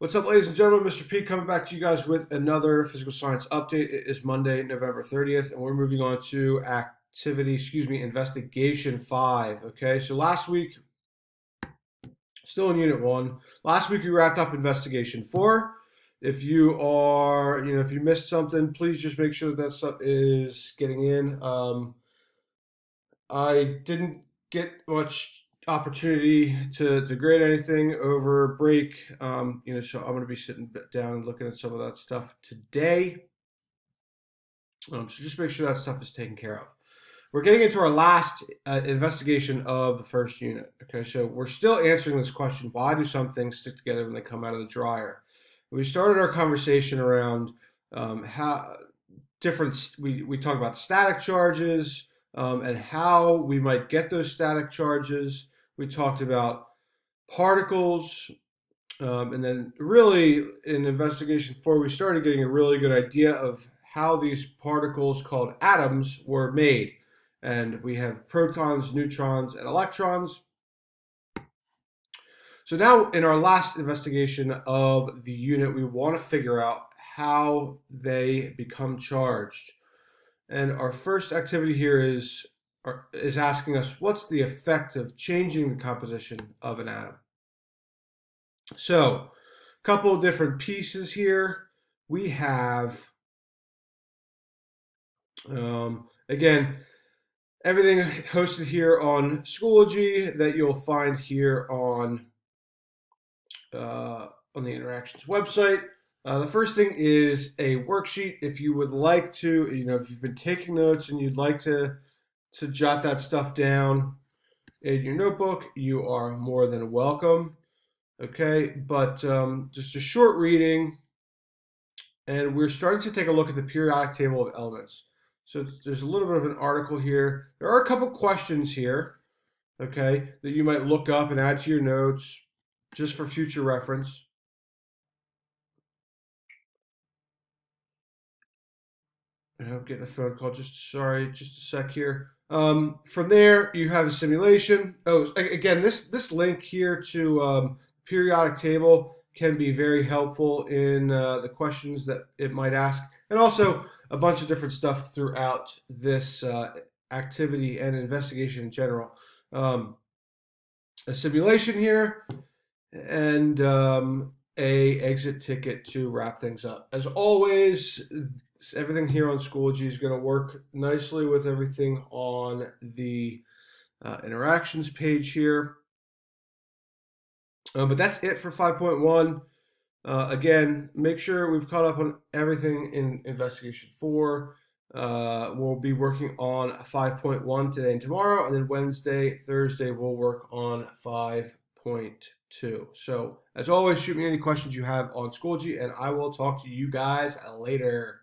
What's up, ladies and gentlemen? Mr. P coming back to you guys with another physical science update. It is Monday, November 30th, and we're moving on to investigation 5. Okay, so last week, still in Unit 1, last week we wrapped up investigation 4. If you are, if you missed something, please just make sure that stuff is getting in. I didn't get much opportunity to grade anything over break. So I'm going to be sitting down and looking at some of that stuff today. So just make sure that stuff is taken care of. We're getting into our last investigation of the first unit. Okay, so we're still answering this question: why do some things stick together when they come out of the dryer? We started our conversation around how different. We talk about static charges. And how we might get those static charges. We talked about particles, and then really in investigation 4, we started getting a really good idea of how these particles called atoms were made. And we have protons, neutrons, and electrons. So now in our last investigation of the unit, we want to figure out how they become charged. And our first activity here is asking us, what's the effect of changing the composition of an atom? So, a couple of different pieces here. We have, again, everything hosted here on Schoology that you'll find here on the Interactions website. The first thing is a worksheet. If you would like to, if you've been taking notes and you'd like to jot that stuff down in your notebook, you are more than welcome. Okay, but just a short reading, and we're starting to take a look at the periodic table of elements. So there's a little bit of an article here. There are a couple questions here, okay, that you might look up and add to your notes just for future reference. I'm getting a phone call. Just a sec here. From there, you have a simulation. Oh, again, this link here to periodic table can be very helpful in the questions that it might ask, and also a bunch of different stuff throughout this activity and investigation in general. A simulation here, and a exit ticket to wrap things up. As always, everything here on Schoology is going to work nicely with everything on the interactions page here. But that's it for 5.1. Again, make sure we've caught up on everything in investigation 4. We'll be working on 5.1 today and tomorrow, and then Wednesday, Thursday, we'll work on 5.2. So, as always, shoot me any questions you have on Schoology, and I will talk to you guys later.